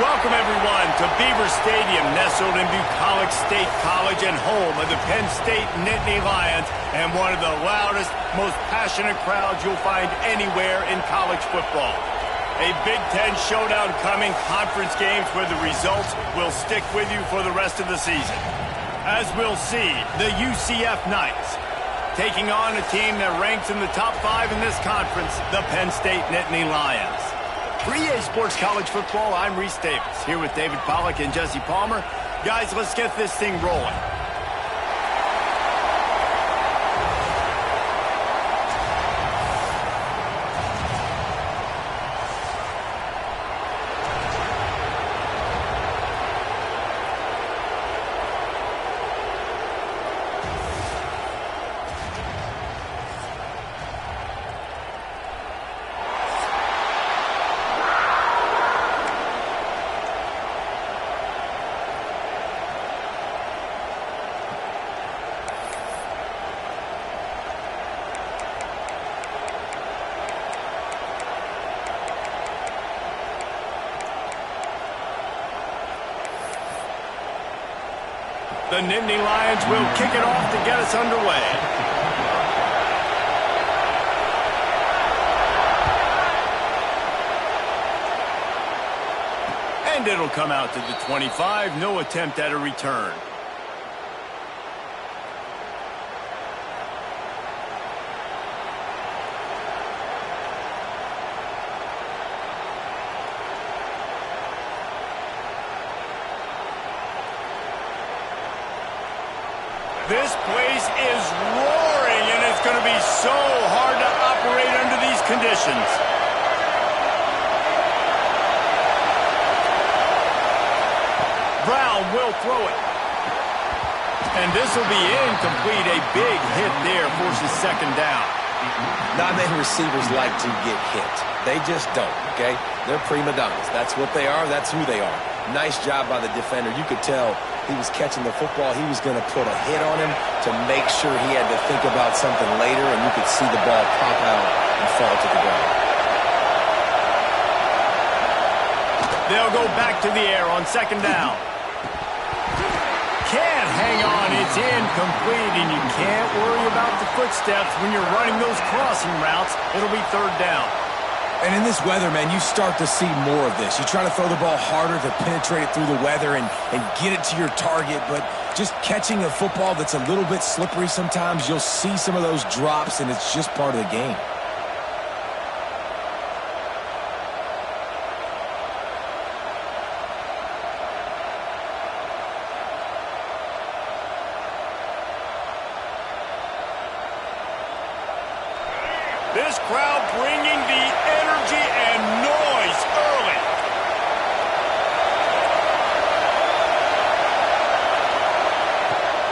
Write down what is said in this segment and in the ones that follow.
Welcome, everyone, to Beaver Stadium, nestled in Bucolic State College and home of the Penn State Nittany Lions and one of the loudest, most passionate crowds you'll find anywhere in college football. A Big Ten showdown coming, conference games where the results will stick with you for the rest of the season. As we'll see, the UCF Knights taking on a team that ranks in the top 5 in this conference, the Penn State Nittany Lions. For EA Sports College Football, I'm Reese Davis, here with David Pollack and Jesse Palmer. Guys, let's get this thing rolling. The Nittany Lions will kick it off to get us underway. And it'll come out to the 25. No attempt at a return. This place is roaring, and it's going to be so hard to operate under these conditions. Brown will throw it. And this will be incomplete. A big hit there forces second down. Not many receivers like to get hit. They just don't, okay? They're prima donnas. That's what they are. That's who they are. Nice job by the defender. You could tell he was catching the football. He was going to put a hit on him to make sure he had to think about something later, and you could see the ball pop out and fall to the ground. They'll go back to the air on second down. Can't hang on. It's incomplete, and you can't worry about the footsteps when you're running those crossing routes. It'll be third down. And in this weather, man, you start to see more of this. You try to throw the ball harder to penetrate it through the weather and get it to your target, but just catching a football that's a little bit slippery sometimes, you'll see some of those drops, and it's just part of the game. This crowd bringing the energy and noise early.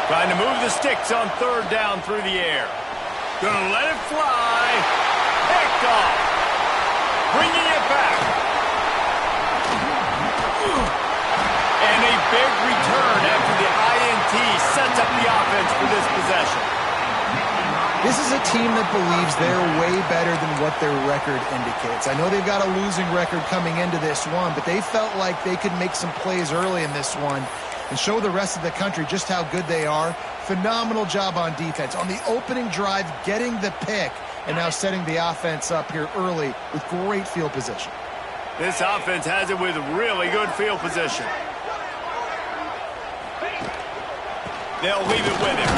Trying to move the sticks on third down through the air. Gonna let it fly. Picked off. Bringing it back. And a big return after the INT sets up the offense for this possession. This is a team that believes they're way better than what their record indicates. I know they've got a losing record coming into this one, but they felt like they could make some plays early in this one and show the rest of the country just how good they are. Phenomenal job on defense. On the opening drive, getting the pick, and now setting the offense up here early with great field position. This offense has it with really good field position. They'll leave it with him.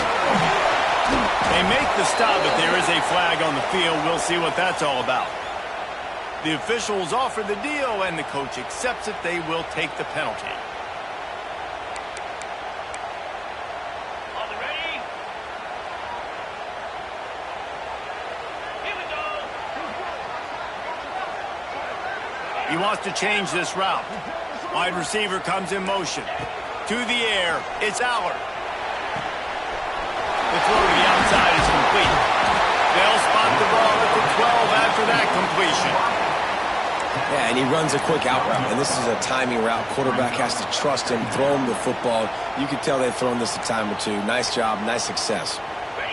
They make the stop, but there is a flag on the field. We'll see what that's all about. The officials offer the deal, and the coach accepts it. They will take the penalty. Are they ready? Here we go. He wants to change this route. Wide receiver comes in motion. To the air, it's Allard. The throw to the outside is complete. They'll spot the ball at the 12 after that completion. Yeah, and he runs a quick out route, and this is a timing route. Quarterback has to trust him, throw him the football. You can tell they've thrown this a time or two. Nice job, nice success.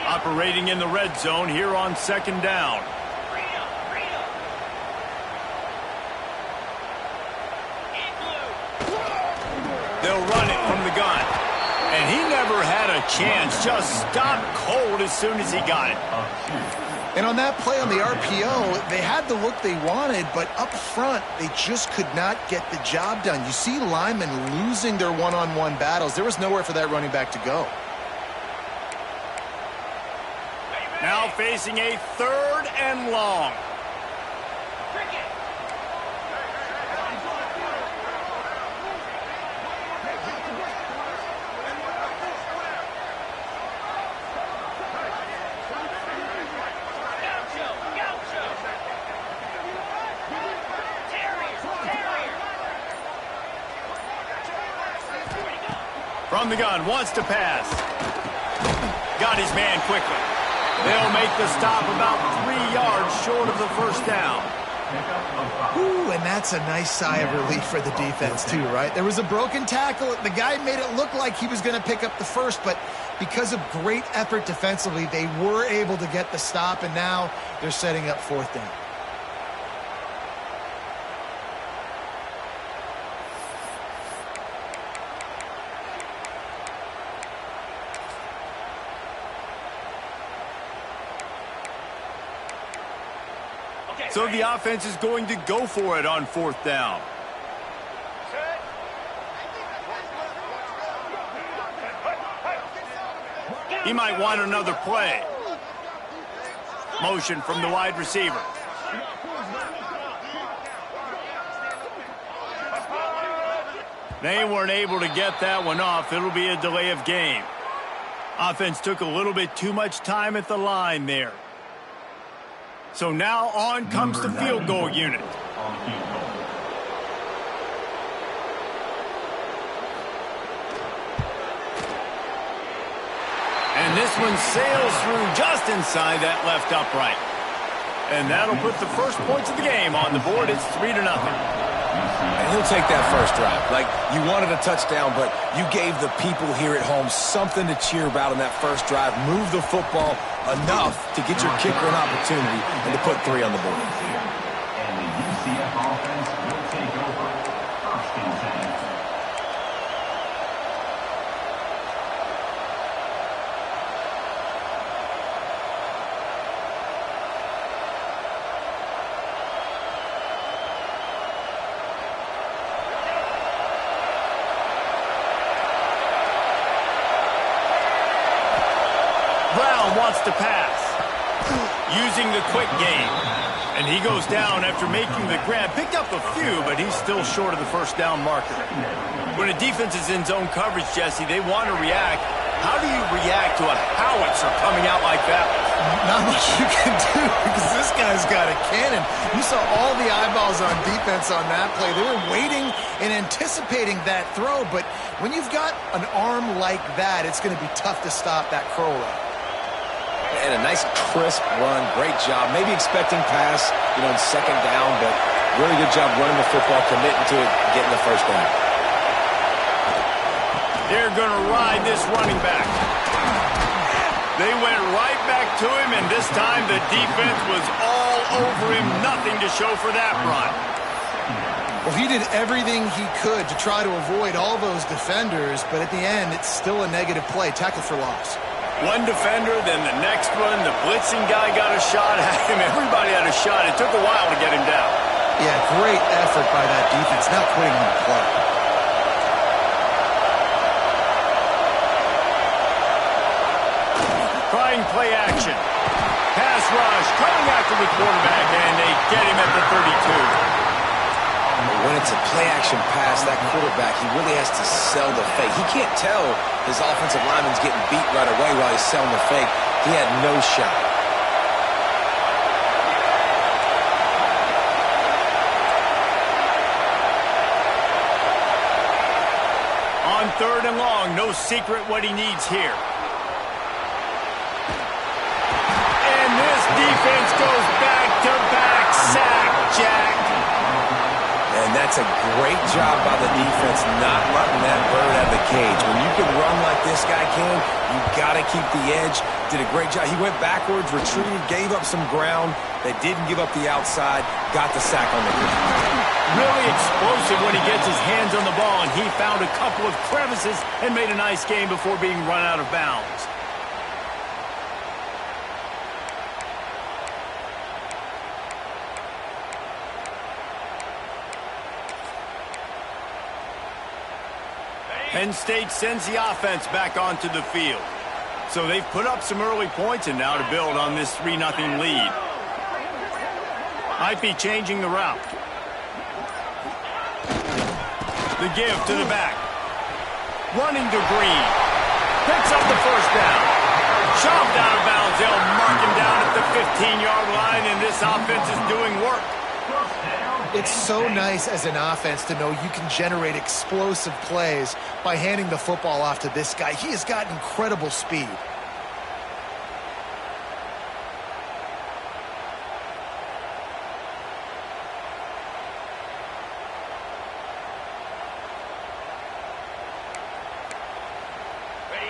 Operating in the red zone here on second down. they'll run it from the gun. And he never had a chance, just stopped cold as soon as he got it. And on that play on the RPO, they had the look they wanted, but up front, they just could not get the job done. You see linemen losing their one-on-one battles. There was nowhere for that running back to go. Now facing a 3rd and long. From the gun, wants to pass. Got his man quickly. They'll make the stop about 3 yards short of the first down. Ooh, and that's a nice sigh of relief for the defense too, right? There was a broken tackle. The guy made it look like he was going to pick up the first, but because of great effort defensively, they were able to get the stop, and now they're setting up 4th down. So the offense is going to go for it on 4th down. He might want another play. Motion from the wide receiver. They weren't able to get that one off. It'll be a delay of game. Offense took a little bit too much time at the line there. So now on comes the field goal unit. And this one sails through just inside that left upright. And that'll put the first points of the game on the board. It's 3-0. And he'll take that first drive. Like, you wanted a touchdown, but you gave the people here at home something to cheer about in that first drive. Move the football enough to get your kicker an opportunity and to put 3 on the board. And the UCF offense will take over 1st and 10. Wants to pass. Using the quick game. And he goes down after making the grab. Picked up a few, but he's still short of the first down marker. When a defense is in zone coverage, Jesse, they want to react. How do you react to a howitzer coming out like that? Not much you can do because this guy's got a cannon. You saw all the eyeballs on defense on that play. They were waiting and anticipating that throw, but when you've got an arm like that, it's going to be tough to stop that curl route. And a nice crisp run. Great job. Maybe expecting pass, in 2nd down, but really good job running the football, committing to it, getting the first down. They're going to ride this running back. They went right back to him, and this time the defense was all over him. Nothing to show for that run. Well, he did everything he could to try to avoid all those defenders, but at the end, it's still a negative play. Tackle for loss. One defender, then the next one. The blitzing guy got a shot at him. Everybody had a shot. It took a while to get him down. Yeah, great effort by that defense, not quitting on the play. Trying play action. Pass rush, coming after the quarterback, and they get him at the 32. When it's a play-action pass, that quarterback, he really has to sell the fake. He can't tell his offensive lineman's getting beat right away while he's selling the fake. He had no shot. On 3rd and long, no secret what he needs here. And this defense goes back-to-back sack, Jack. And that's a great job by the defense not letting that bird out of the cage. When you can run like this guy can, you got to keep the edge. Did a great job. He went backwards, retreated, gave up some ground. They didn't give up the outside, got the sack on the ground. Really explosive when he gets his hands on the ball, and he found a couple of crevices and made a nice game before being run out of bounds. Penn State sends the offense back onto the field. So they've put up some early points and now to build on this 3-0 lead. Might be changing the route. The give to the back. Running to Green. Picks up the first down. Shoved out of bounds. They'll mark him down at the 15-yard line, and this offense is doing work. It's so nice as an offense to know you can generate explosive plays by handing the football off to this guy. He has got incredible speed.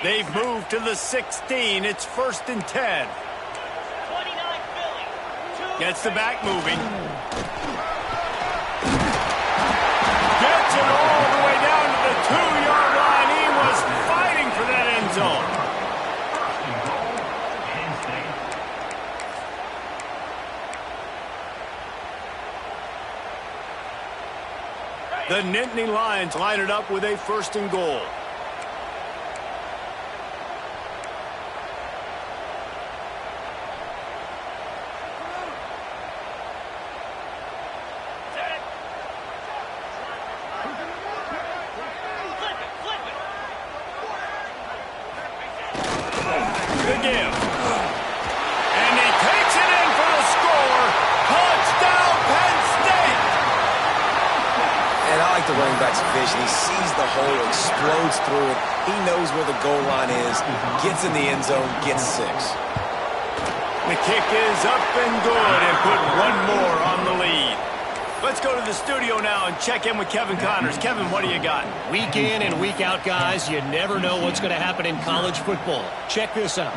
They've moved to the 16. It's 1st and 10. 29 Philly. Gets the back moving. Gets it all the way down to the 2-yard line. He was fighting for that end zone. The Nittany Lions line it up with a 1st and goal. The running back's vision. He sees the hole, explodes through it. He knows where the goal line is, gets in the end zone, gets 6. The kick is up and good and put one more on the lead. Let's go to the studio now and check in with Kevin Connors. Kevin, what do you got? Week in and week out, guys, you never know what's going to happen in college football. Check this out.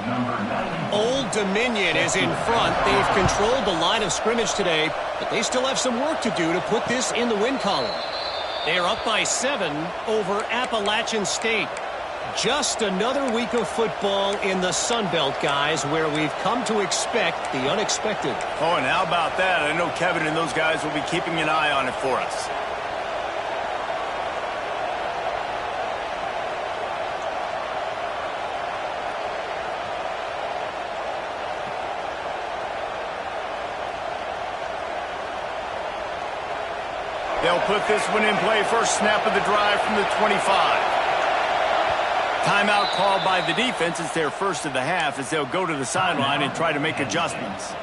Old Dominion is in front. They've controlled the line of scrimmage today, but they still have some work to do to put this in the win column. They are up by 7 over Appalachian State. Just another week of football in the Sun Belt, guys, where we've come to expect the unexpected. Oh, and how about that? I know Kevin and those guys will be keeping an eye on it for us. They'll put this one in play. First snap of the drive from the 25. Timeout called by the defense. It's their first of the half as they'll go to the sideline and try to make adjustments.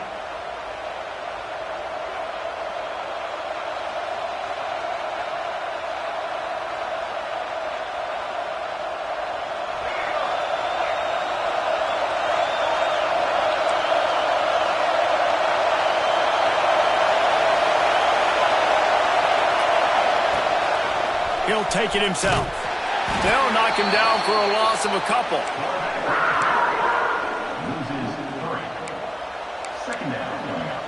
He'll take it himself. They'll knock him down for a loss of a couple. Loses 3. 2nd down coming up.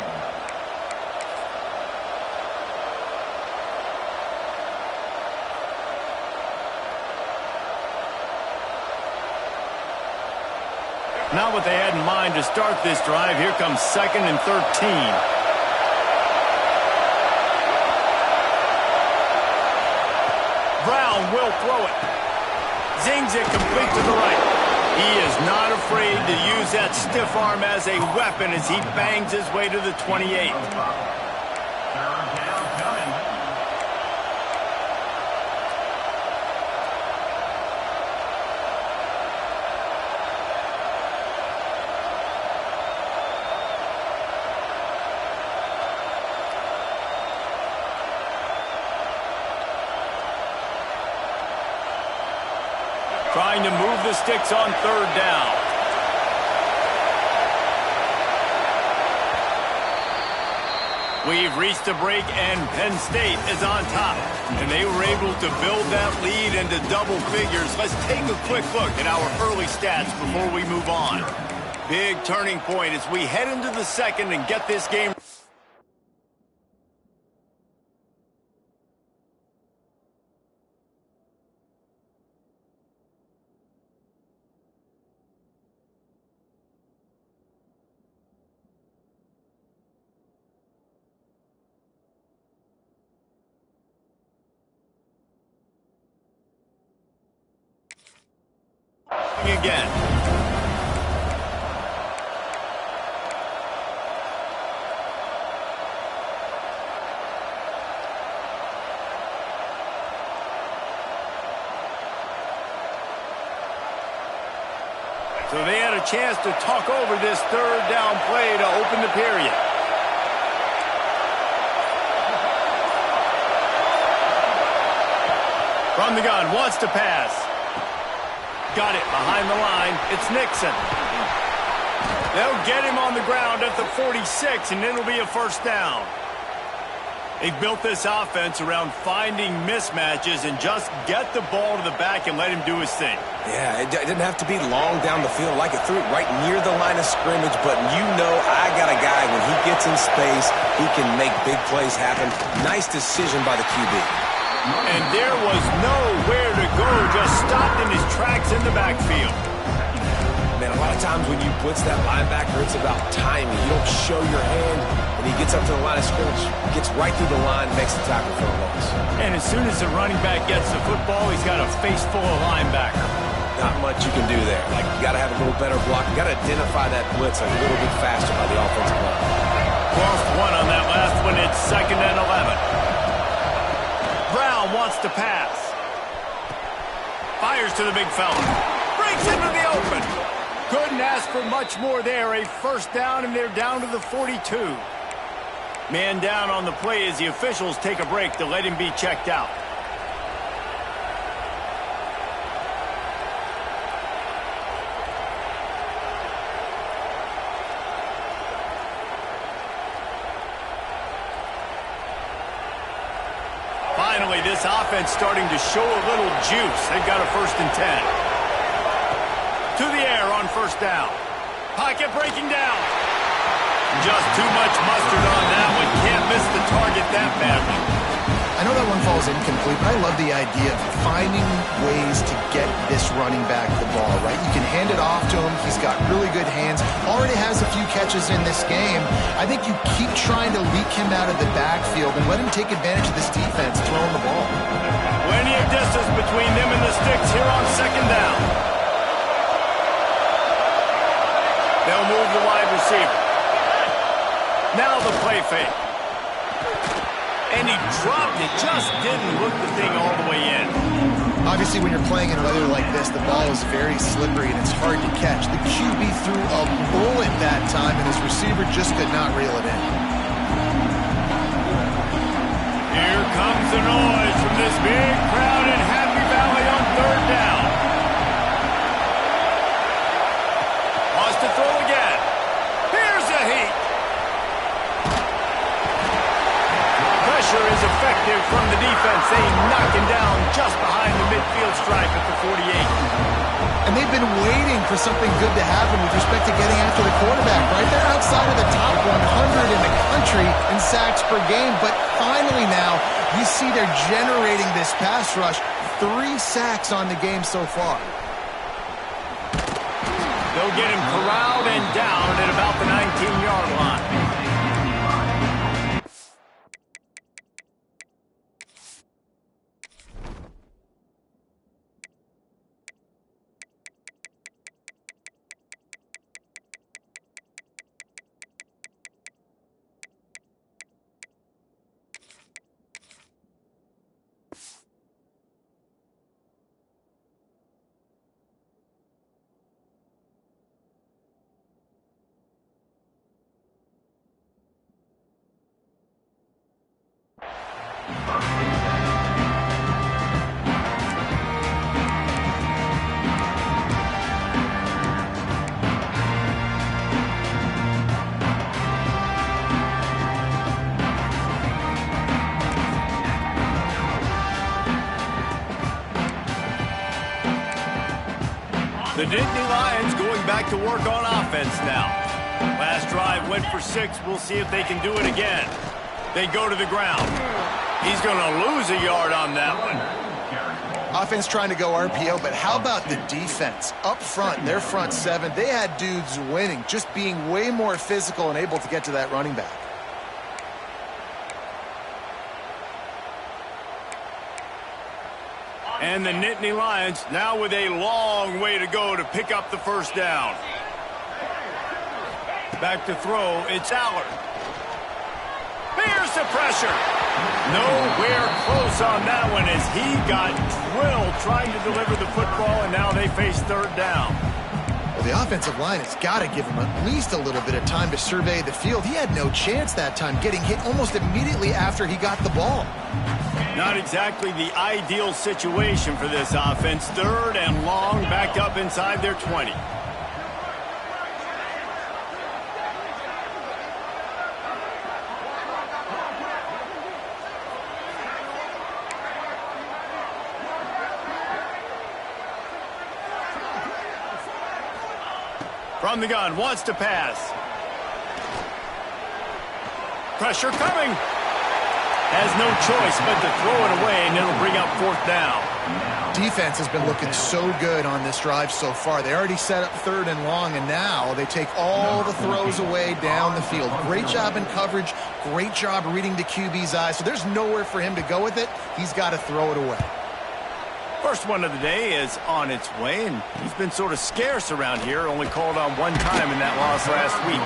Not what they had in mind to start this drive. Here comes 2nd and 13. Brown will throw it. Zings it complete to the right. He is not afraid to use that stiff arm as a weapon as he bangs his way to the 28. Trying to move the sticks on 3rd down. We've reached a break, and Penn State is on top. And they were able to build that lead into double figures. Let's take a quick look at our early stats before we move on. Big turning point as we head into the 2nd and get this game. again. So they had a chance to talk over this third down play to open the period. From the gun, wants to pass. Got it behind the line. It's Nixon. They'll get him on the ground at the 46, and it'll be a first down. They've built this offense around finding mismatches and just get the ball to the back and let him do his thing. Yeah, it didn't have to be long down the field. Like it threw it right near the line of scrimmage, but you know I got a guy, when he gets in space, he can make big plays happen. Nice decision by the QB. And there was nowhere to go, just stopped in his tracks in the backfield. Man, a lot of times when you blitz that linebacker, it's about timing. You don't show your hand, and he gets up to the line of scrimmage, gets right through the line, makes the tackle for a loss. And as soon as the running back gets the football, he's got a face full of linebacker. Not much you can do there. Like, you got to have a little better block. You got to identify that blitz a little bit faster by the offensive line. Lost one on that last one. It's 2nd and 11. Brown wants to pass. Fires to the big fella. Breaks into the open. Couldn't ask for much more there. A first down, and they're down to the 42. Man down on the play as the officials take a break to let him be checked out. Finally, this offense starting to show a little juice. They've got a 1st and 10. To the air on first down. Pocket breaking down. Just too much mustard on that one. Can't miss the target that badly. I know that one falls incomplete, but I love the idea of finding ways to get this running back the ball, right? You can hand it off to him. He's got really good hands. Already has a few catches in this game. I think you keep trying to leak him out of the backfield and let him take advantage of this defense throwing the ball. Plenty of distance between them and the sticks here on 2nd down. They'll move the wide receiver. Now the play fake. And he dropped it. Just didn't look the thing all the way in. Obviously, when you're playing in weather like this, the ball is very slippery and it's hard to catch. The QB threw a bullet that time, and his receiver just could not reel it in. Here comes the noise from this big crowd in Happy Valley on 3rd down. Wants to throw again. Here's a heat. Pressure is effective from the defense. They knock him down just behind the midfield stripe at the 48. And they've been waiting for something good to happen with respect to getting after the quarterback, right? They're outside of the top 100 in the country in sacks per game, but finally now you see they're generating this pass rush. 3 sacks on the game so far. They'll get him corralled and down at about the 19-yard line. The Nittany Lions going back to work on offense now. Last drive went for 6. We'll see if they can do it again. They go to the ground. He's going to lose a yard on that one. Offense trying to go RPO, but how about the defense? Up front, their front 7, they had dudes winning, just being way more physical and able to get to that running back. And the Nittany Lions now with a long way to go to pick up the first down. Back to throw, it's Allard. Here's the pressure. Nowhere close on that one as he got drilled trying to deliver the football, and now they face third down. Well, the offensive line has got to give him at least a little bit of time to survey the field. He had no chance that time, getting hit almost immediately after he got the ball. Not exactly the ideal situation for this offense. Third and long, backed up inside their 20. From the gun, wants to pass. Pressure coming. Has no choice but to throw it away, and it'll bring up fourth down. Defense has been looking so good on this drive so far. They already set up third and long, and now they take all the throws away down the field. Great job in coverage. Great job reading the QB's eyes. So there's nowhere for him to go with it. He's got to throw it away. First one of the day is on its way, and he's been sort of scarce around here, only called on one time in that loss last week.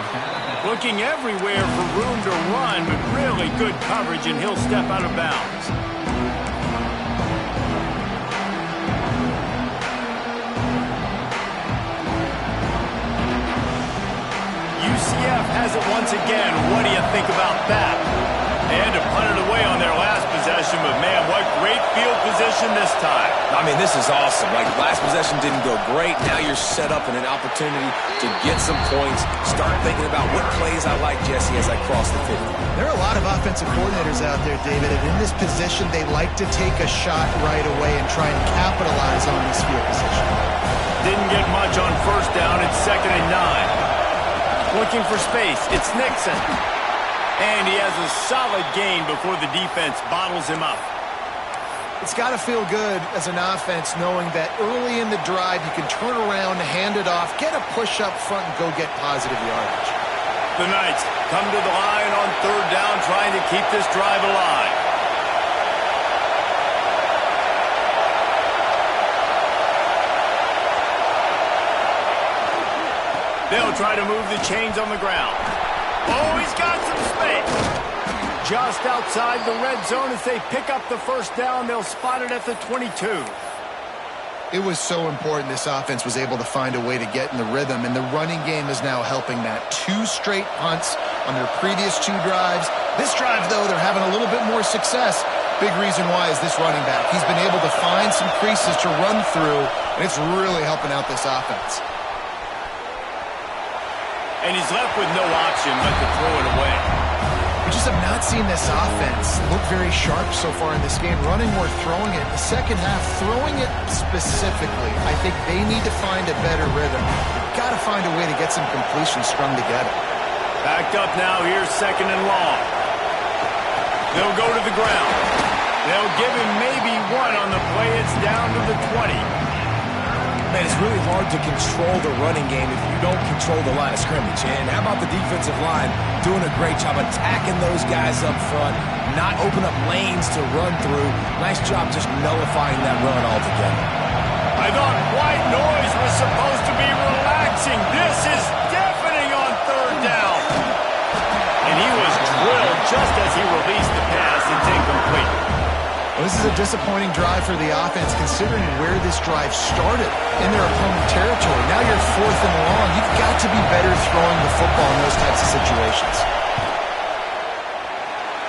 Looking everywhere for room to run, but really good coverage, and he'll step out of bounds. UCF has it once again. What do you think about that? They had to punt it away on their last possession, but man, what great field position this time. I mean, this is awesome. Like, last possession didn't go great. Now you're set up in an opportunity to get some points. Start thinking about what plays I like, Jesse, as I cross the 50. There are a lot of offensive coordinators out there, David, and in this position, they like to take a shot right away and try and capitalize on this field position. Didn't get much on first down. It's 2nd and 9. Looking for space. It's Nixon. And he has a solid gain before the defense bottles him up. It's got to feel good as an offense knowing that early in the drive you can turn around, hand it off, get a push up front, and go get positive yardage. The Knights come to the line on third down, trying to keep this drive alive. They'll try to move the chains on the ground. Oh, he's got some space. Just outside the red zone as they pick up the first down. They'll spot it at the 22. It was so important this offense was able to find a way to get in the rhythm, and the running game is now helping that. 2 straight punts on their previous 2 drives. This drive, though, they're having a little bit more success. Big reason why is this running back. He's been able to find some creases to run through, and it's really helping out this offense. And he's left with no option but to throw it away. We just have not seen this offense look very sharp so far in this game, running or throwing it. The second half, throwing it specifically, I think they need to find a better rhythm. Got to find a way to get some completions strung together. Backed up now, here's 2nd and long. They'll go to the ground. They'll give him maybe 1 on the play. It's down to the 20. Man, it's really hard to control the running game if you don't control the line of scrimmage. And how about the defensive line doing a great job attacking those guys up front, not open up lanes to run through. Nice job just nullifying that run altogether. I thought white noise was supposed to be relaxing. This is deafening on third down. And he was drilled just as he released the pass. It's incomplete. Well, this is a disappointing drive for the offense considering where this drive started in their opponent territory. Now you're 4th and long. You've got to be better throwing the football in those types of situations.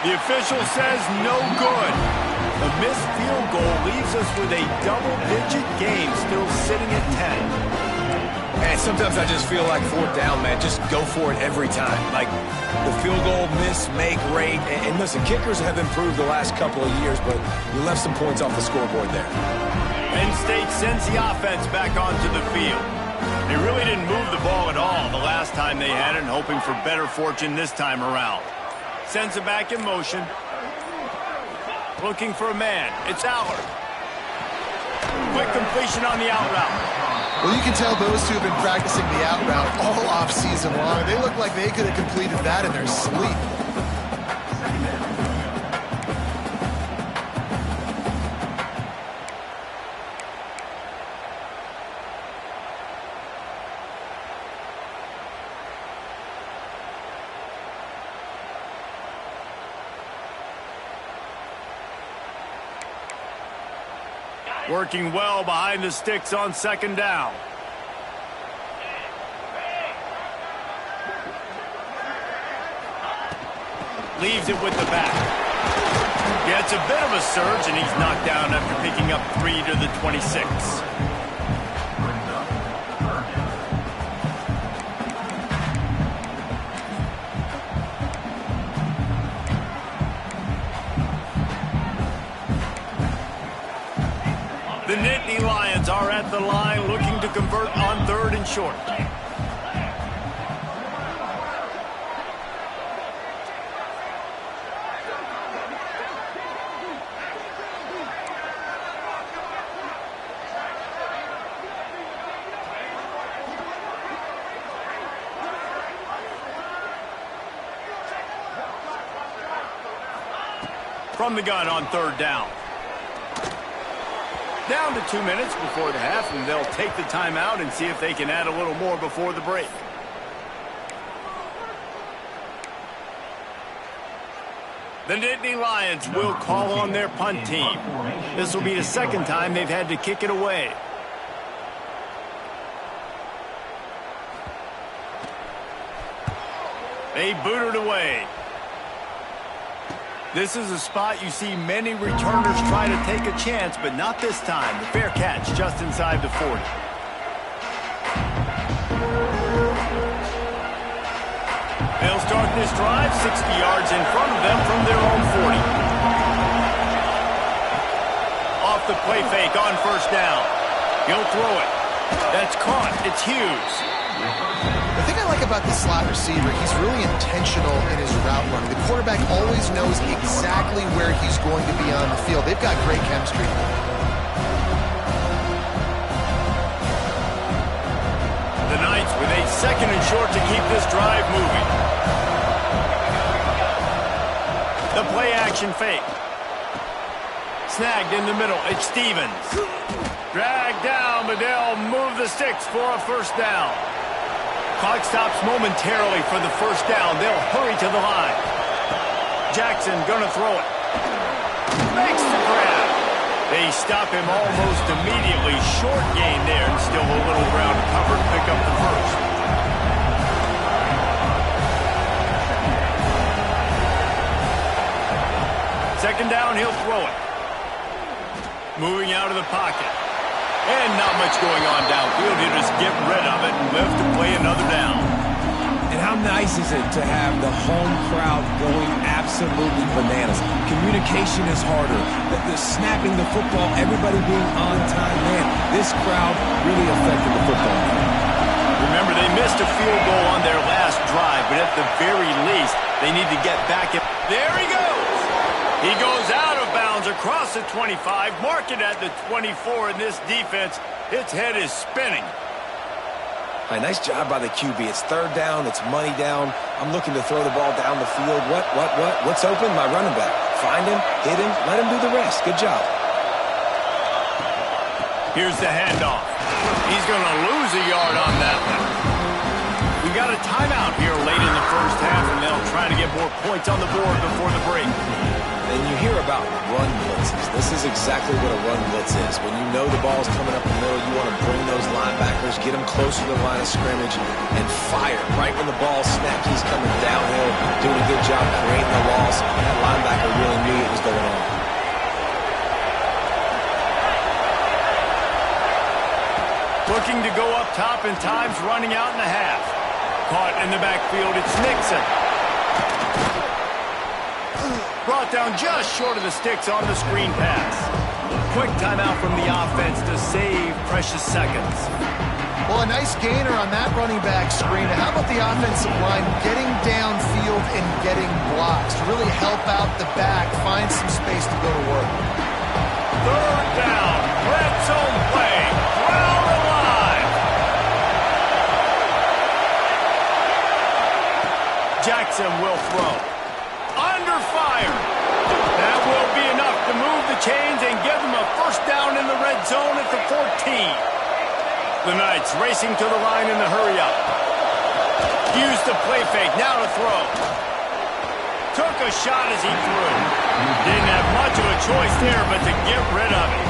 The official says no good. A missed field goal leaves us with a double-digit game still sitting at 10. And sometimes I just feel like 4th down, man. Just go for it every time. Like the field goal miss, make rate. And listen, kickers have improved the last couple of years, but you left some points off the scoreboard there. Penn State sends the offense back onto the field. They really didn't move the ball at all the last time they had it, and hoping for better fortune this time around. Sends it back in motion. Looking for a man. It's Allard. Quick completion on the out route. Well, you can tell those two have been practicing the out route all off-season long. They look like they could have completed that in their sleep. Working well behind the sticks on second down. Leaves it with the back. Yeah, it's a bit of a surge, and he's knocked down after picking up 3 to the 26. The Nittany Lions are at the line looking to convert on 3rd and short. From the gun on 3rd down. Down to 2 minutes before the half, and they'll take the timeout and see if they can add a little more before the break. The Nittany Lions will call on their punt team. This will be the second time they've had to kick it away. They boot it away. This is a spot you see many returners try to take a chance, but not this time. The fair catch just inside the 40. They'll start this drive 60 yards in front of them from their own 40. Off the play fake on 1st down. He'll throw it. That's caught. It's Hughes. The thing I like about the slot receiver, he's really intentional in his route running. The quarterback always knows exactly where he's going to be on the field. They've got great chemistry. The Knights with a 2nd and short to keep this drive moving. The play action fake. Snagged in the middle. It's Stevens. Dragged down, but they'll move the sticks for a 1st down. Clock stops momentarily for the 1st down. They'll hurry to the line. Jackson gonna throw it. Makes the grab. They stop him almost immediately. Short gain there, and still a little ground to cover to pick up the 1st. Second down, he'll throw it. Moving out of the pocket. And not much going on downfield. He'll just get rid of it and live to play another down. And how nice is it to have the home crowd going absolutely bananas? Communication is harder. The snapping the football, everybody being on time. Man, this crowd really affected the football game. Remember, they missed a field goal on their last drive, but at the very least, they need to get back. There he goes. He goes out of bounds across the 25, mark it at the 24 in this defense. Its head is spinning. All right, nice job by the QB. It's 3rd down. It's money down. I'm looking to throw the ball down the field. What's open? My running back. Find him, hit him, let him do the rest. Good job. Here's the handoff. He's going to lose a yard on that one. We got a timeout here late in the 1st half, and they'll try to get more points on the board before the break. And you hear about run blitzes. This is exactly what a run blitz is. When you know the ball's coming up the middle, you want to bring those linebackers, get them closer to the line of scrimmage, and fire. Right when the ball snapped, he's coming downhill, doing a good job creating the loss. That linebacker really knew what was going on. Looking to go up top, and time's running out in the half. Caught in the backfield, it's Nixon. Brought down just short of the sticks on the screen pass. Quick timeout from the offense to save precious seconds. Well, a nice gainer on that running back screen. How about the offensive line getting downfield and getting blocks to really help out the back, find some space to go to work. 3rd down, red zone play, crowd alive. Jackson will throw. Under fire. That will be enough to move the chains and give them a 1st down in the red zone at the 14. The Knights racing to the line in the hurry up. Used the play fake, now to throw. Took a shot as he threw. Didn't have much of a choice there but to get rid of it.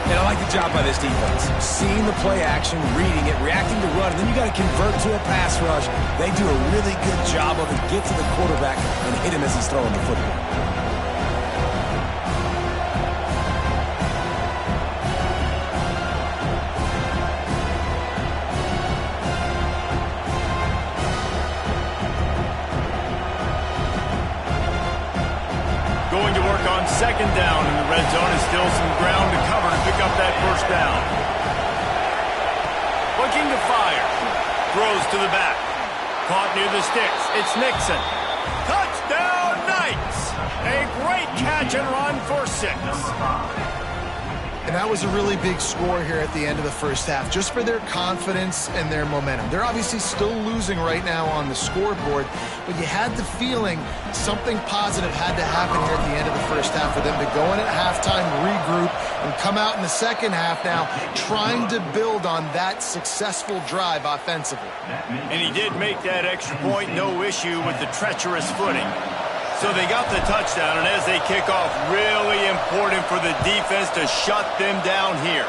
And I like the job by this defense. Seeing the play action, reading it, reacting to run, and then you got to convert to a pass rush. They do a really good job of it. Get to the quarterback and hit him as he's throwing the football. Going to work on second down in the red zone. Is still some ground to cover to pick up that first down. Looking to fire. Throws to the back. Caught near the sticks. It's Nixon. Touchdown Knights! A great catch and run for 6. And that was a really big score here at the end of the first half, just for their confidence and their momentum. They're obviously still losing right now on the scoreboard, but you had the feeling something positive had to happen here at the end of the first half for them to go in at halftime, regroup, and come out in the second half now trying to build on that successful drive offensively. And he did make that extra point, no issue with the treacherous footing. So they got the touchdown, and as they kick off, really important for the defense to shut them down here.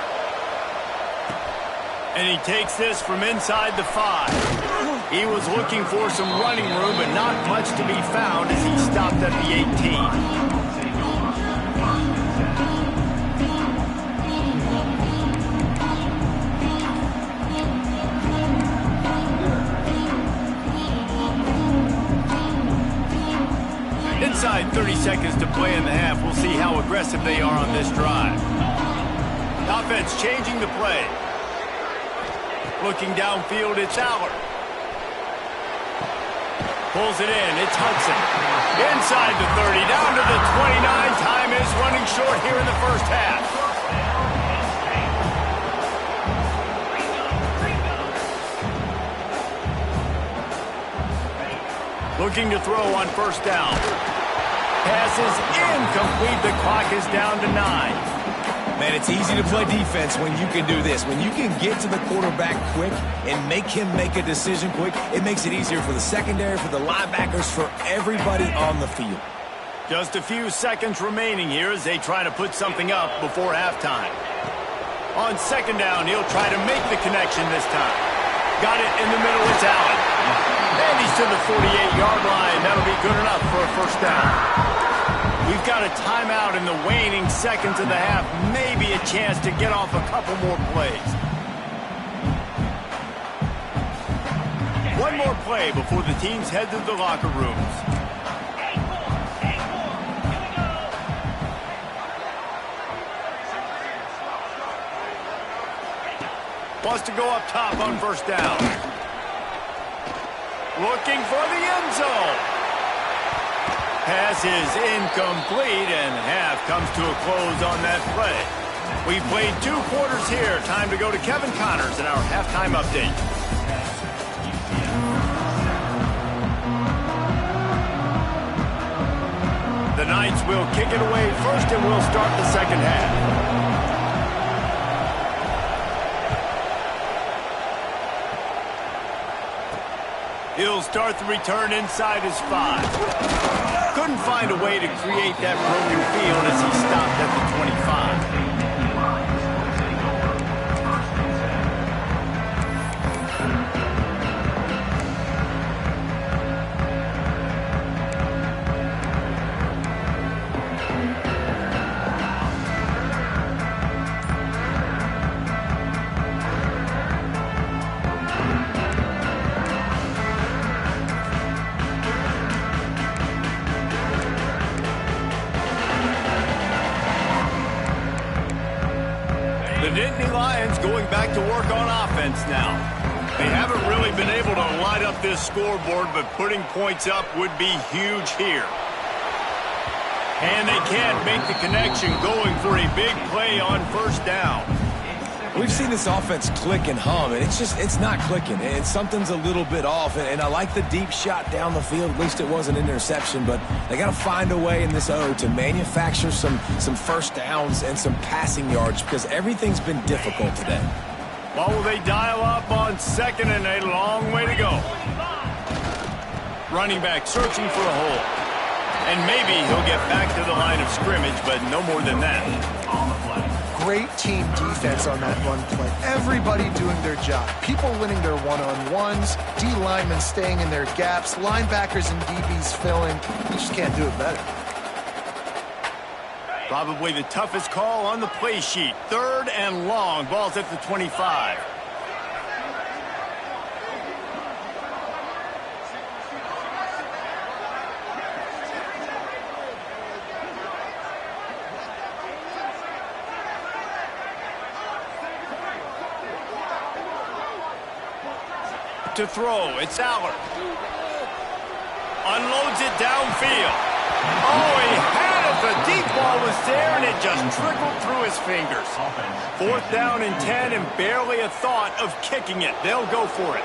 And he takes this from inside the 5. He was looking for some running room, but not much to be found as he stopped at the 18. Inside 30 seconds to play in the half. We'll see how aggressive they are on this drive. Offense changing the play. Looking downfield, it's Aller. Pulls it in, it's Hudson. Inside the 30, down to the 29. Time is running short here in the first half. Looking to throw on first down. Pass is incomplete. The clock is down to 9. Man, it's easy to play defense when you can do this. When you can get to the quarterback quick and make him make a decision quick, it makes it easier for the secondary, for the linebackers, for everybody on the field. Just a few seconds remaining here as they try to put something up before halftime. On second down, he'll try to make the connection this time. Got it in the middle. It's Allen. And he's to the 48-yard line. That'll be good enough for a first down. We've got a timeout in the waning seconds of the half. Maybe a chance to get off a couple more plays. One more play before the teams head to the locker rooms. Wants to go up top on first down. Looking for the end zone. Pass is incomplete, and half comes to a close on that play. We've played 2 quarters here. Time to go to Kevin Connors in our halftime update. The Knights will kick it away first, and we'll start the second half. He'll start the return inside his 5. Couldn't find a way to create that broken field as he stopped at the 25. Going back to work on offense now. They haven't really been able to light up this scoreboard, but putting points up would be huge here. And they can't make the connection, going for a big play on first down. We've seen this offense click and hum, and it's not clicking. And something's a little bit off. And I like the deep shot down the field. At least it was an interception. But they got to find a way in this O to manufacture some first downs and some passing yards, because everything's been difficult today. Well, will they dial up on second, and a long way to go. Running back searching for a hole. And maybe he'll get back to the line of scrimmage, but no more than that. Great great team defense on that run play. Everybody doing their job. People winning their one-on-ones, D linemen staying in their gaps, linebackers and DBs filling. You just can't do it better. Probably the toughest call on the play sheet. 3rd and long. Ball's at the 25. To throw, it's Aller. Unloads it downfield. Oh, he had it. The deep ball was there, and it just trickled through his fingers. 4th down and 10, and barely a thought of kicking it. They'll go for it.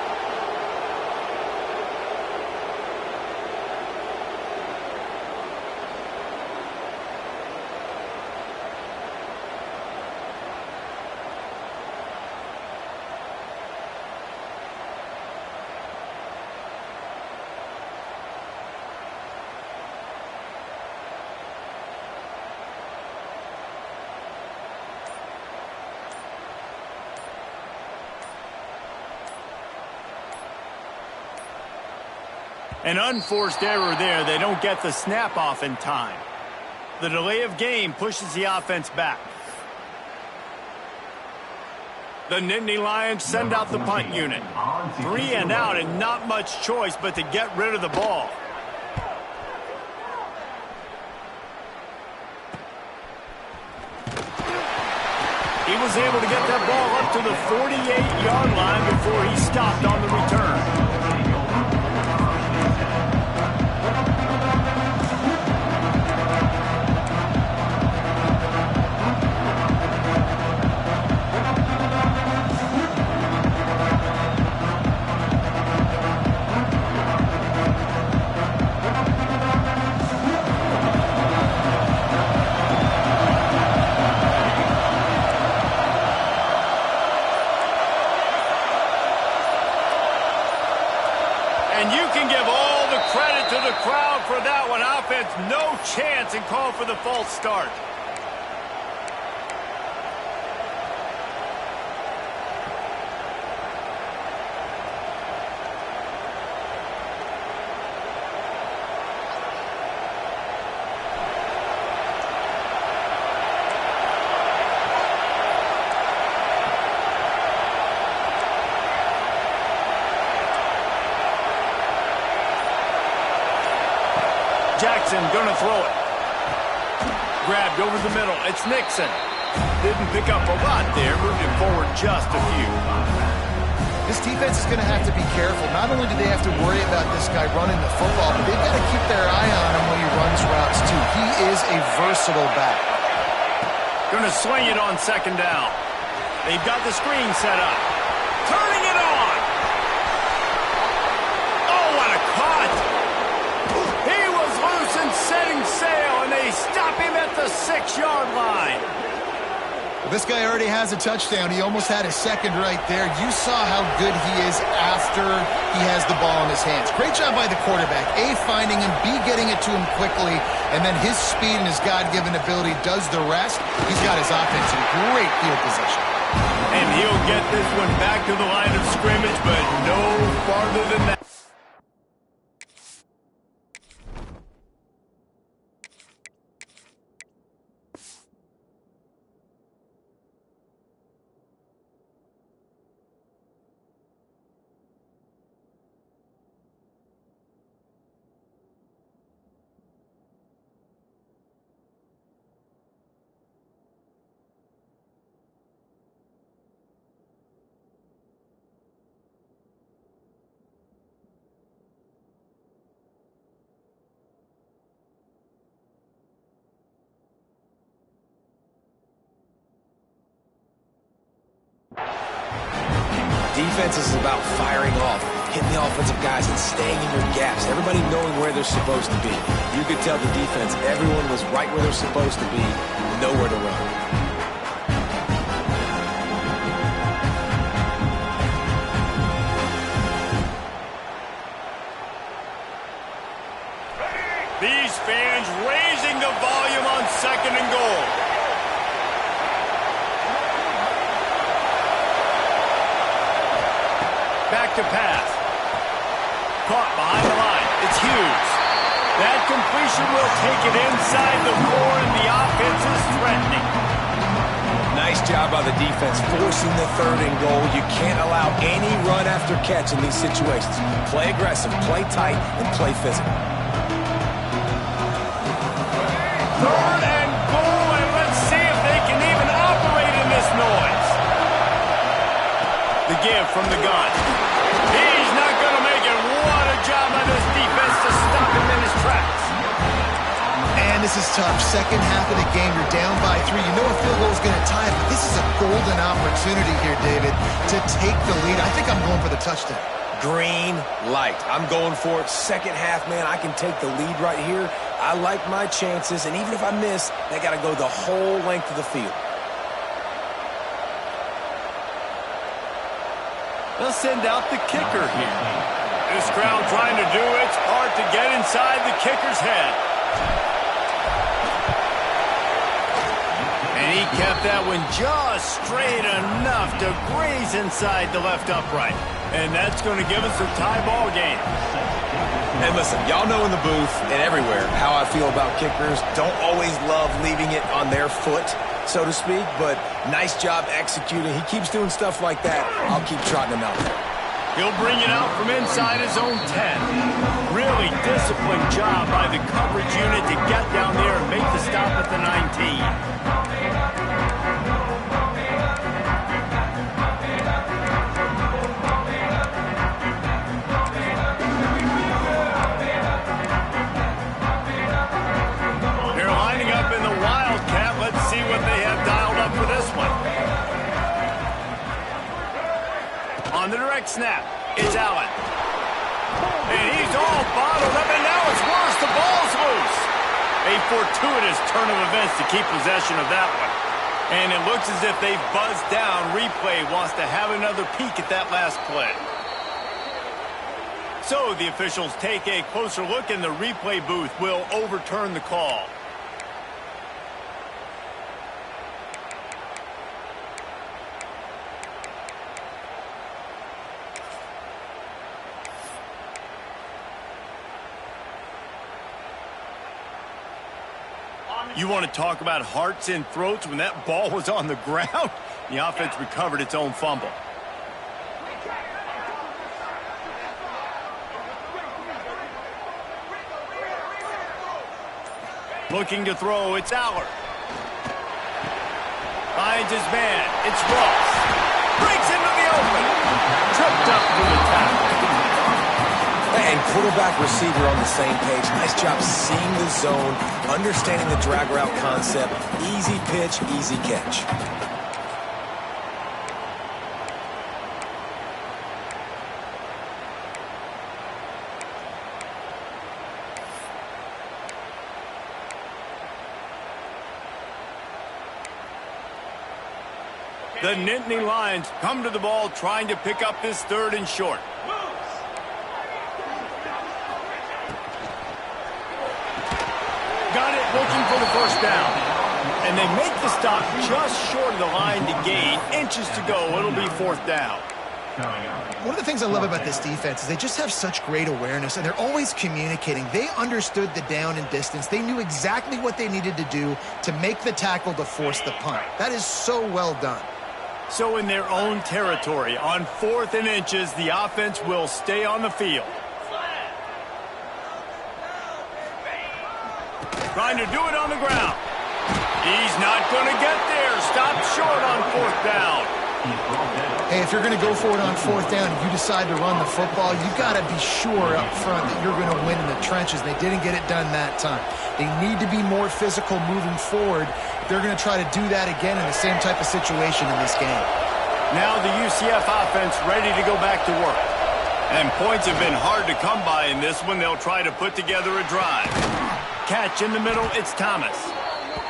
An unforced error there. They don't get the snap off in time. The delay of game pushes the offense back. The Nittany Lions send out the punt unit. 3 and out, and not much choice but to get rid of the ball. He was able to get that ball up to the 48-yard line before he stopped on the return. Crowd for that one. Offense, no chance, and call for the false start. Jackson gonna throw it. Grabbed over the middle. It's Nixon. Didn't pick up a lot there. Moved him forward just a few. This defense is going to have to be careful. Not only do they have to worry about this guy running the football, but they've got to keep their eye on him when he runs routes too. He is a versatile back. Gonna swing it on 2nd down. They've got the screen set up. Turning it on. Oh, what a cut. He was loose and setting sail, and they stop him at the 6-yard line. This guy already has a touchdown. He almost had a second right there. You saw how good he is after he has the ball in his hands. Great job by the quarterback. A, finding him, B, getting it to him quickly, and then his speed and his God-given ability does the rest. He's got his offense in great field position. And he'll get this one back to the line of scrimmage, but no farther than that. Defense is about firing off, hitting the offensive guys and staying in your gaps. Everybody knowing where they're supposed to be. You could tell the defense, everyone was right where they're supposed to be, nowhere to run. These fans raising the volume on 2nd and goal. back to pass. Caught behind the line. It's Hughes. That completion will take it inside the 4, and the offense is threatening. Nice job by the defense forcing the 3rd and goal. You can't allow any run after catch in these situations. Play aggressive, play tight, and play physical. 3rd and goal, and let's see if they can even operate in this noise. The give from the gun. He's not going to make it. What a job by this defense to stop him in his tracks. And this is tough. Second half of the game, you're down by 3. You know a field goal is going to tie it, but this is a golden opportunity here, David, to take the lead. I think I'm going for the touchdown. Green light. I'm going for it. Second half, man, I can take the lead right here. I like my chances, and even if I miss, they got to go the whole length of the field. They'll send out the kicker here. This crowd trying to do its part to get inside the kicker's head. And he kept that one just straight enough to graze inside the left upright. And that's going to give us a tie ball game. And listen, y'all know in the booth and everywhere how I feel about kickers. Don't always love leaving it on their foot, so to speak, but nice job executing. He keeps doing stuff like that. I'll keep trotting him out there. He'll bring it out from inside his own 10. Really disciplined job by the coverage unit to get down there and make the stop at the 19. On the direct snap, it's Allen. And he's all bottled up, and now it's worse. The ball's loose. A fortuitous turn of events to keep possession of that one. And it looks as if they've buzzed down. Replay wants to have another peek at that last play. So the officials take a closer look, and the replay booth will overturn the call. You want to talk about hearts and throats when that ball was on the ground? The offense recovered its own fumble. Looking to throw, it's Aller. Finds his man, it's Ross. Breaks into the open. Tripped up through the tackle. And quarterback receiver on the same page. Nice job seeing the zone, understanding the drag route concept. Easy pitch, easy catch. The Nittany Lions come to the ball trying to pick up this 3rd and short. Got it, looking for the first down. And they make the stop just short of the line to gain. Inches to go, it'll be 4th down. One of the things I love about this defense is they just have such great awareness, and they're always communicating. They understood the down and distance. They knew exactly what they needed to do to make the tackle to force the punt. That is so well done. So in their own territory, on 4th and inches, the offense will stay on the field. Trying to do it on the ground. He's not going to get there. Stopped short on 4th down. Hey, if you're going to go for it on 4th down and you decide to run the football, you got to be sure up front that you're going to win in the trenches. They didn't get it done that time. They need to be more physical moving forward. They're going to try to do that again in the same type of situation in this game. Now the UCF offense ready to go back to work. And points have been hard to come by in this one. They'll try to put together a drive. Catch in the middle, it's Thomas.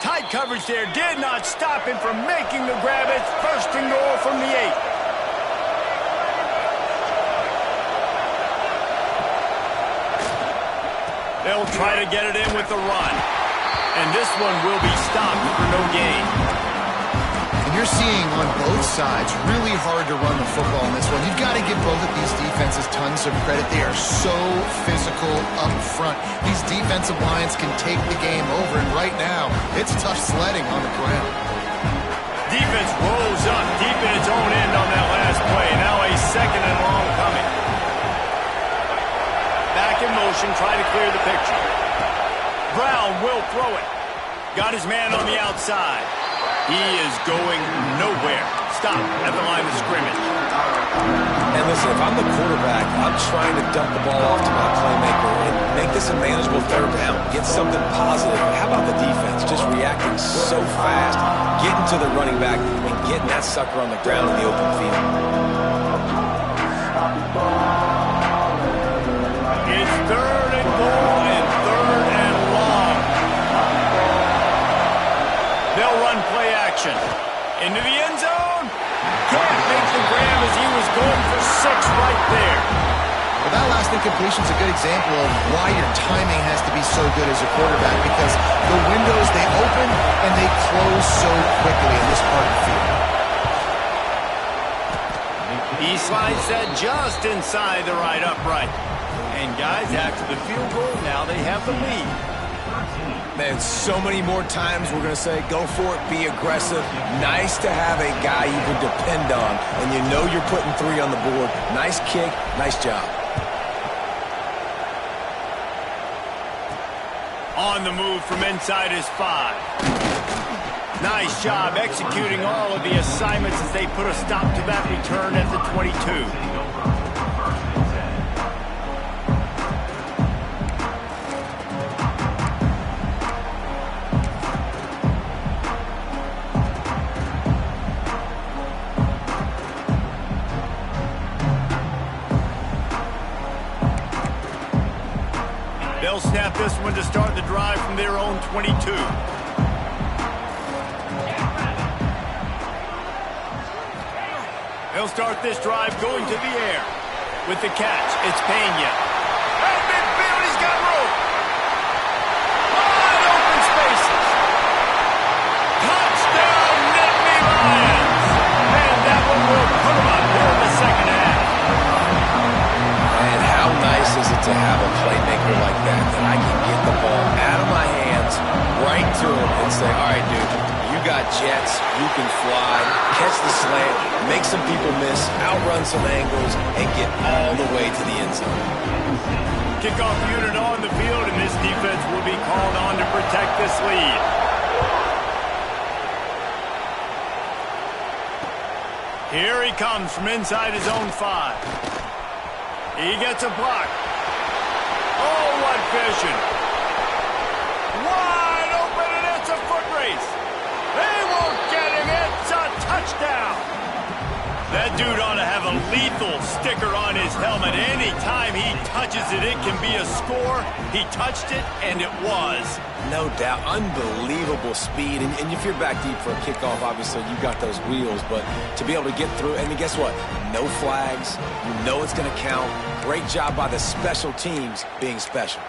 Tight coverage there did not stop him from making the grab. It's 1st and goal from the 8. They'll try to get it in with the run. And this one will be stopped for no gain. And you're seeing on both sides really hard to run the football in this one. You've got to give both of these defenses tons of credit. They are so physical up front. These defensive lines can take the game over, and right now, it's tough sledding on the ground. Defense rolls up deep in its own end on that last play. Now a second and long coming. Back in motion, try to clear the picture. Brown will throw it. Got his man on the outside. He is going nowhere. Stop at the line of scrimmage. And listen, if I'm the quarterback, I'm trying to dump the ball off to my playmaker and make this a manageable third down. Get something positive. How about the defense? Just reacting so fast, getting to the running back, and getting that sucker on the ground in the open field. It's third and goal and third and long. They'll run play action. Into the end zone. Can't make the grab as he was going for 6 right there. Well, that last incompletion is a good example of why your timing has to be so good as a quarterback, because the windows, they open and they close so quickly in this part of the field. He slides that just inside the right upright. And guys, after the field goal, now they have the lead. Man, so many more times we're going to say, go for it, be aggressive. Nice to have a guy you can depend on, and you know you're putting 3 on the board. Nice kick, nice job. On the move from inside his 5. Nice job executing all of the assignments as they put a stop to that return at the 22. They'll snap this one to start the drive from their own 22. They'll start this drive going to the air. With the catch, it's Pena. Right midfield, he's got room. Wide open spaces. Touchdown, Nittany Lions. And that one will put him up here in the second half. And how nice is it to have a playmaker like that I can get the ball out of my hands, right to him, and say, all right, dude, you got jets, you can fly, catch the slant, make some people miss, outrun some angles, and get all the way to the end zone. Kickoff unit on the field, and this defense will be called on to protect this lead. Here he comes from inside his own 5. He gets a block. Oh, what vision. Wide open, and it's a foot race. They won't get him. It's a touchdown. That dude ought to have a lethal sticker on his helmet. Anytime he touches it, it can be a score. He touched it, and it was. No doubt. Unbelievable speed. And if you're back deep for a kickoff, obviously, you've got those wheels. But to be able to get through, and guess what? No flags. You know it's going to count. Great job by the special teams being special.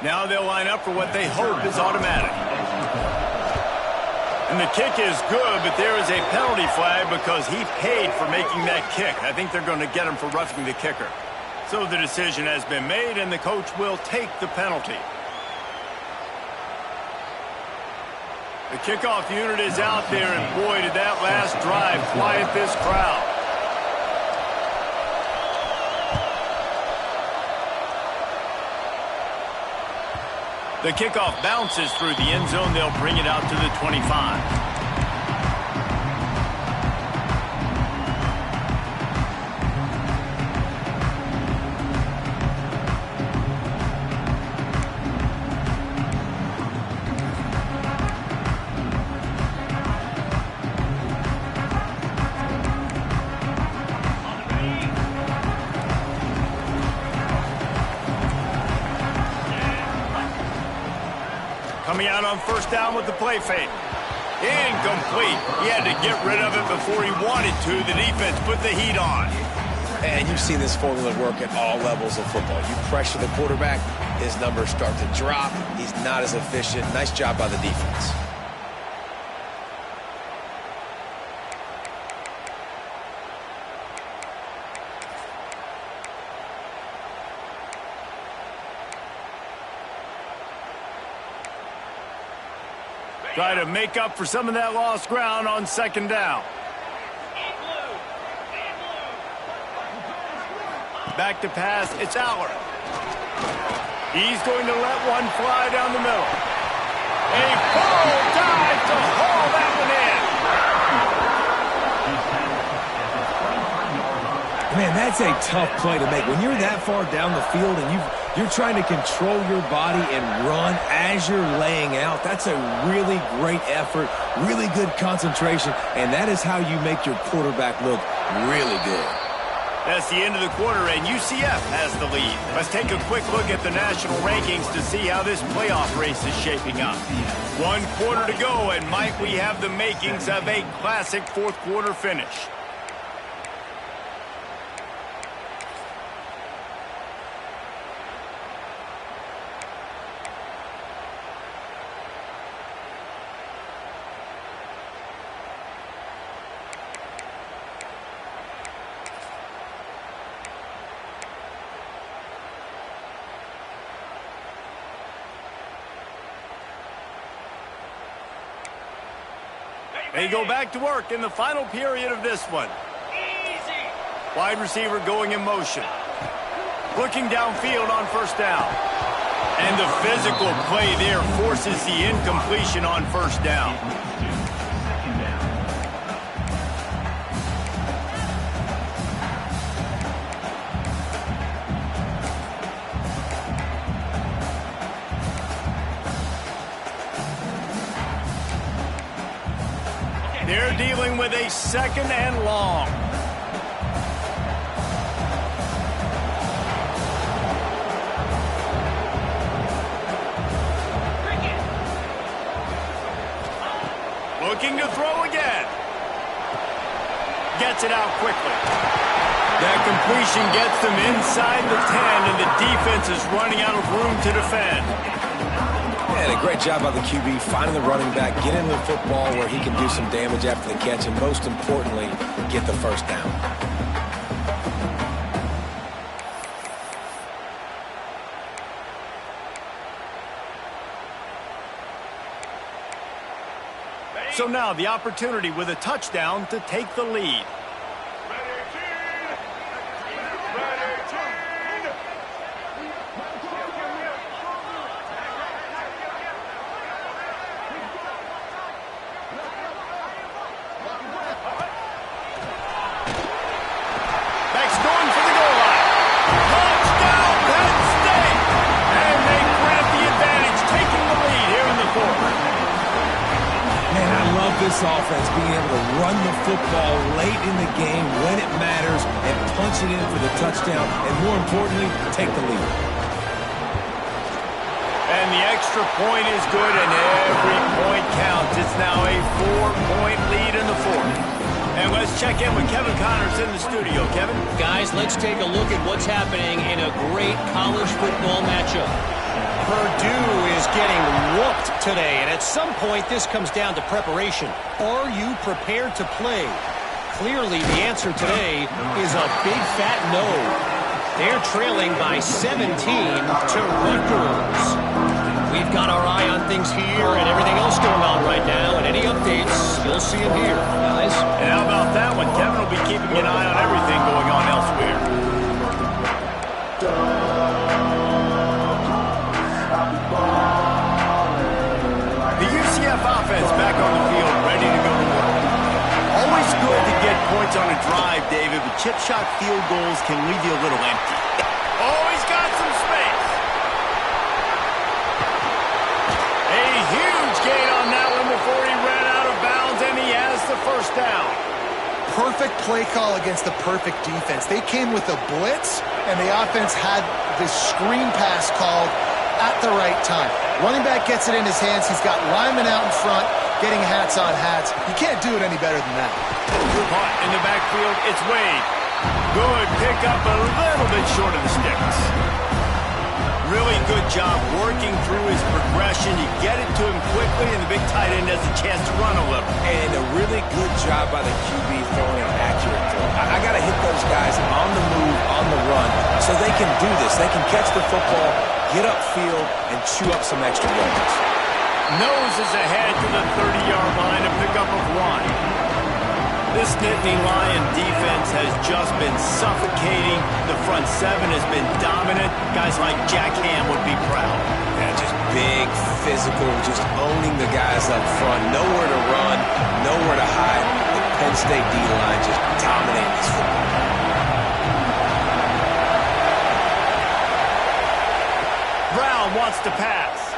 Now they'll line up for what they hope is automatic. And the kick is good, but there is a penalty flag because he paid for making that kick. I think they're going to get him for roughing the kicker. So the decision has been made, and the coach will take the penalty. The kickoff unit is out there, and boy, did that last drive quiet this crowd. The kickoff bounces through the end zone. They'll bring it out to the 25. Coming out on first down with the play fake. Incomplete. He had to get rid of it before he wanted to. The defense put the heat on. And you've seen this formula work at all levels of football. You pressure the quarterback, his numbers start to drop. He's not as efficient. Nice job by the defense. Try to make up for some of that lost ground on second down. Back to pass, it's Aller. He's going to let one fly down the middle. A full dive to haul that one in. Man, that's a tough play to make. When you're that far down the field and you're trying to control your body and run as you're laying out, that's a really great effort, really good concentration, and that is how you make your quarterback look really good. That's the end of the quarter, and UCF has the lead. Let's take a quick look at the national rankings to see how this playoff race is shaping up. 1 quarter to go, and Mike, we have the makings of a classic fourth quarter finish. They go back to work in the final period of this one. Easy. Wide receiver going in motion. Looking downfield on first down. And the physical play there forces the incompletion on first down. They're dealing with a second and long. Looking to throw again. Gets it out quickly. That completion gets them inside the 10, and the defense is running out of room to defend. And a great job by the QB finding the running back, getting the football where he can do some damage after the catch, and most importantly, get the first down. So now the opportunity with a touchdown to take the lead. This offense being able to run the football late in the game when it matters and punch it in for the touchdown, and more importantly, take the lead. And the extra point is good, and every point counts. It's now a 4-point lead in the fourth. And let's check in with Kevin Connors in the studio. Kevin? Guys, let's take a look at what's happening in a great college football matchup. Purdue is getting whooped today, and at some point this comes down to preparation. Are you prepared to play? Clearly the answer today is a big fat no. They're trailing by 17 to Rutgers. We've got our eye on things here and everything else going on right now, and any updates, you'll see them here, guys. And how about that one? Kevin will be keeping an eye on everything going on elsewhere. The UCF offense back on the field, ready to go to work. Always good to get points on a drive, David, but chip shot field goals can leave you a little empty. Oh, he's got some space. A huge gain on that one before he ran out of bounds, and he has the first down. Perfect play call against the perfect defense. They came with a blitz, and the offense had this screen pass called at the right time. Running back gets it in his hands. He's got linemen out in front, getting hats on hats. You can't do it any better than that. Caught in the backfield, it's Wade. Good pick up, a little bit short of the sticks. Really good job working through his progression. You get it to him quickly, and the big tight end has a chance to run a little. And a really good job by the QB throwing an accurate throw. I got to hit those guys on the move, on the run, so they can do this. They can catch the football, get upfield, and chew up some extra yards. Noses ahead to the 30-yard line, a pickup of 1. This Nittany Lion defense has just been suffocating. The front seven has been dominant. Guys like Jack Ham would be proud. Yeah, just big, physical, just owning the guys up front. Nowhere to run, nowhere to hide. The Penn State D-line just dominating this football. Brown wants to pass.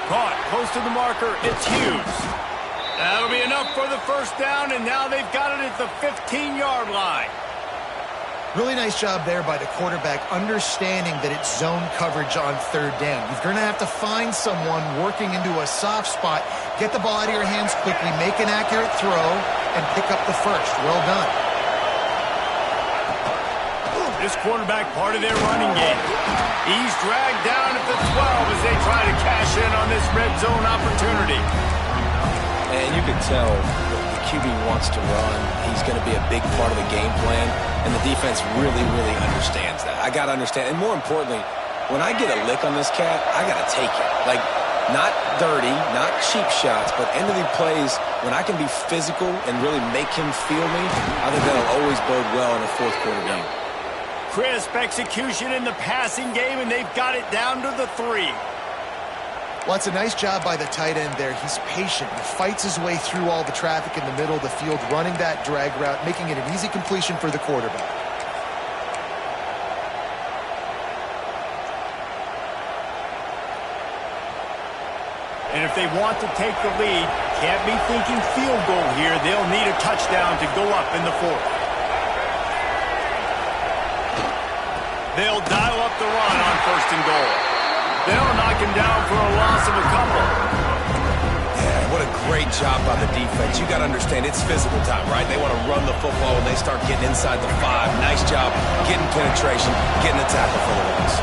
Caught close to the marker. It's Hughes. That'll be enough for the first down, and now they've got it at the 15-yard line. Really nice job there by the quarterback, understanding that it's zone coverage on third down. You're going to have to find someone working into a soft spot, get the ball out of your hands quickly, make an accurate throw, and pick up the first. Well done. This quarterback part of their running game. He's dragged down at the 12 as they try to cash in on this red zone opportunity. And you can tell the QB wants to run. He's going to be a big part of the game plan, and the defense really, really understands that. I got to understand, and more importantly, when I get a lick on this cat, I got to take it. Like, not dirty, not cheap shots, but end of the plays, when I can be physical and really make him feel me, I think that'll always bode well in a fourth quarter game. Crisp execution in the passing game, and they've got it down to the 3. Well, it's a nice job by the tight end there. He's patient. He fights his way through all the traffic in the middle of the field, running that drag route, making it an easy completion for the quarterback. And if they want to take the lead, can't be thinking field goal here. They'll need a touchdown to go up in the 4th. They'll dial up the run on 1st and goal. They'll knock him down for a loss of a couple. Yeah, what a great job by the defense. You got to understand, it's physical time, right? They want to run the football when they start getting inside the 5. Nice job getting penetration, getting the tackle for the loss.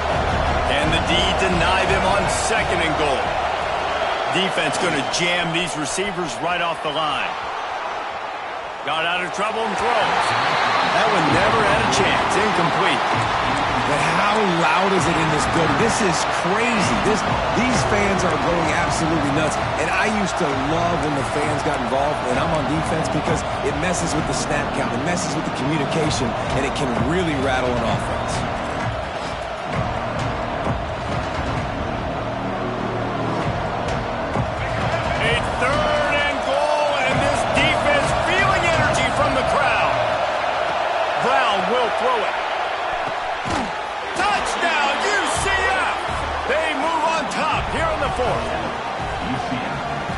And the D deny them on 2nd and goal. Defense going to jam these receivers right off the line. Got out of trouble and throws. That one never had a chance. Incomplete. But how loud is it in this building? This is crazy. These fans are going absolutely nuts. And I used to love when the fans got involved when I'm on defense because it messes with the snap count. It messes with the communication, and it can really rattle an offense. A 3rd and goal, and this defense feeling energy from the crowd. Brown will throw it. Touchdown, UCF! They move on top here in the 4th.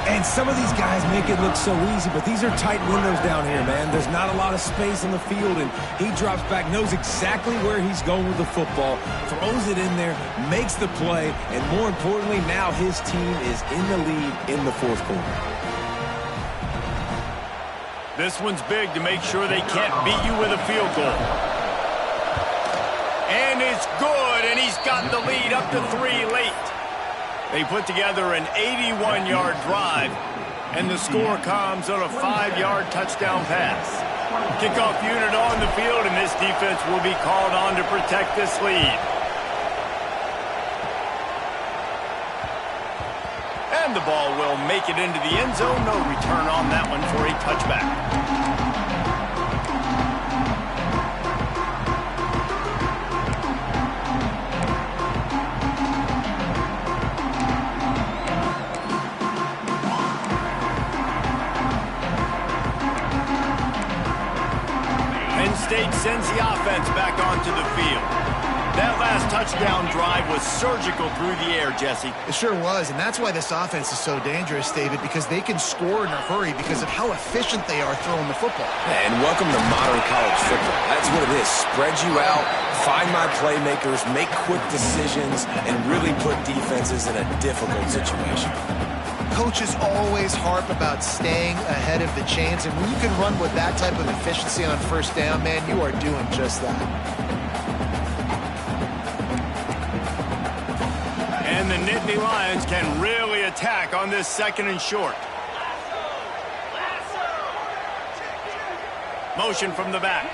And some of these guys make it look so easy, but these are tight windows down here, man. There's not a lot of space on the field, and he drops back, knows exactly where he's going with the football, throws it in there, makes the play, and more importantly, now his team is in the lead in the 4th quarter. This one's big to make sure they can't beat you with a field goal. And it's good, and he's got the lead up to 3 late. They put together an 81-yard drive, and the score comes on a 5-yard touchdown pass. Kickoff unit on the field, and this defense will be called on to protect this lead. And the ball will make it into the end zone. No return on that one for a touchback. State sends the offense back onto the field. That last touchdown drive was surgical through the air, Jesse. It sure was, and that's why this offense is so dangerous, David, because they can score in a hurry because of how efficient they are throwing the football. And welcome to modern college football. That's what it is. Spread you out, find my playmakers, make quick decisions, and really put defenses in a difficult situation. Coaches always harp about staying ahead of the chains, and when you can run with that type of efficiency on 1st down, man, you are doing just that. And the Nittany Lions can really attack on this 2nd and short. Motion from the back.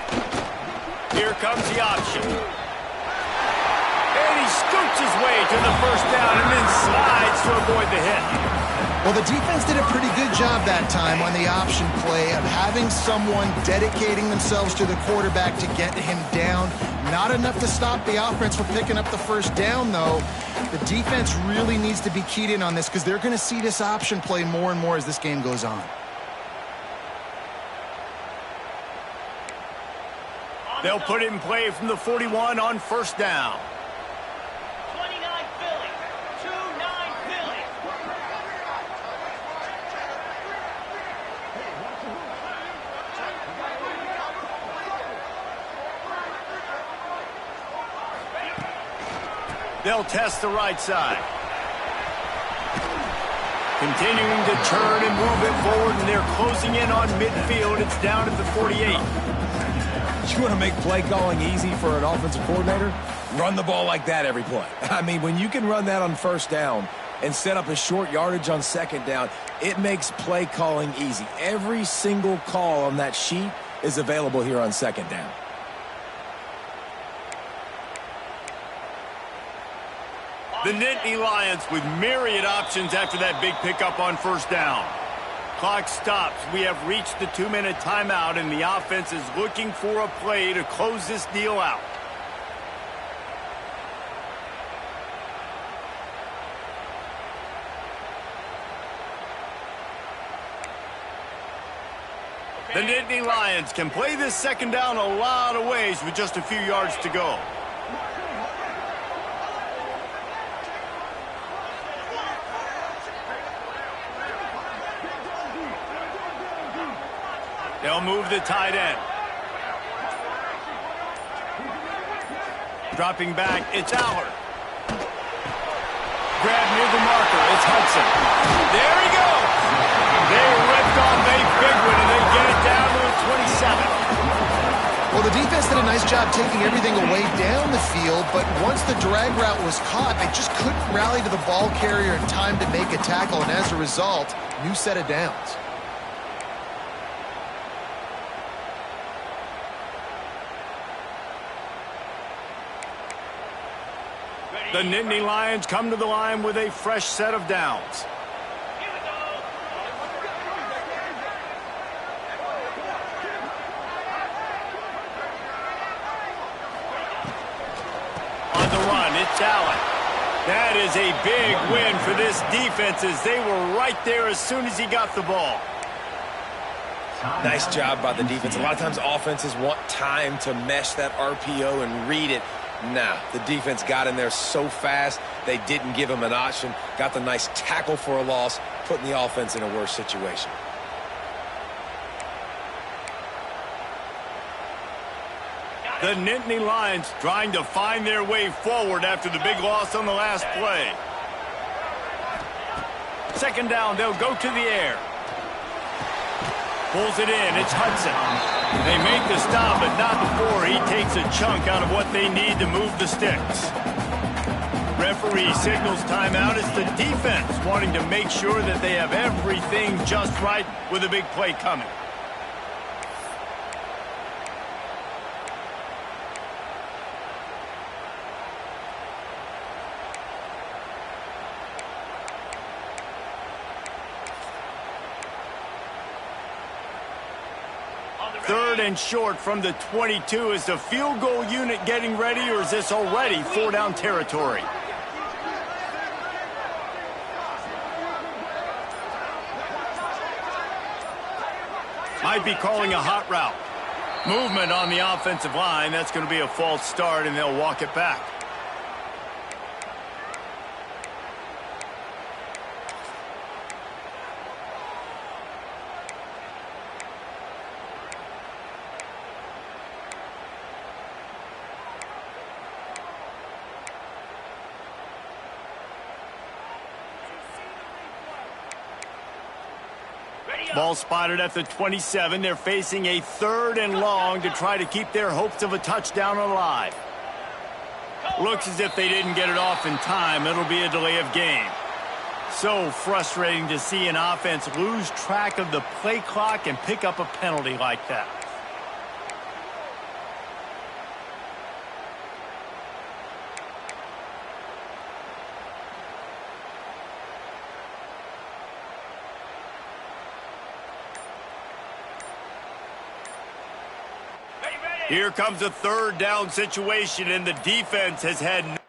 Here comes the option. And he scoots his way to the 1st down and then slides to avoid the hit. Well, the defense did a pretty good job that time on the option play of having someone dedicating themselves to the quarterback to get him down. Not enough to stop the offense from picking up the 1st down, though. The defense really needs to be keyed in on this because they're going to see this option play more and more as this game goes on. They'll put it in play from the 41 on 1st down. 29 Philly. 2-9 Philly. They'll test the right side. Continuing to turn and move it forward, and they're closing in on midfield. It's down at the 48. You want to make play calling easy for an offensive coordinator? Run the ball like that every play. I mean, when you can run that on 1st down and set up a short yardage on 2nd down, it makes play calling easy. Every single call on that sheet is available here on 2nd down. The Nittany Lions with myriad options after that big pickup on 1st down. Clock stops. We have reached the 2-minute timeout, and the offense is looking for a play to close this deal out. The Nittany Lions can play this 2nd down a lot of ways with just a few yards to go. They'll move the tight end. Dropping back, it's Allard. Grab near the marker, it's Hudson. There he goes! They ripped off a big one, and they get it down to the 27. Well, the defense did a nice job taking everything away down the field, but once the drag route was caught, they just couldn't rally to the ball carrier in time to make a tackle, and as a result, new set of downs. The Nittany Lions come to the line with a fresh set of downs. On the run, it's Allen. That is a big win for this defense as they were right there as soon as he got the ball. Nice job by the defense. A lot of times offenses want time to mesh that RPO and read it. Nah, the defense got in there so fast, they didn't give him an option. Got the nice tackle for a loss, putting the offense in a worse situation. The Nittany Lions trying to find their way forward after the big loss on the last play. 2nd down, they'll go to the air. Pulls it in, it's Hudson. They make the stop, but not before he takes a chunk out of what they need to move the sticks. Referee signals timeout. It's the defense wanting to make sure that they have everything just right with a big play coming. Third and short from the 22. Is the field goal unit getting ready, or is this already 4-down territory? Might be calling a hot route. Movement on the offensive line. That's going to be a false start, and they'll walk it back. Ball spotted at the 27. They're facing a 3rd and long to try to keep their hopes of a touchdown alive. Looks as if they didn't get it off in time. It'll be a delay of game. So frustrating to see an offense lose track of the play clock and pick up a penalty like that. Here comes a third down situation, and the defense has had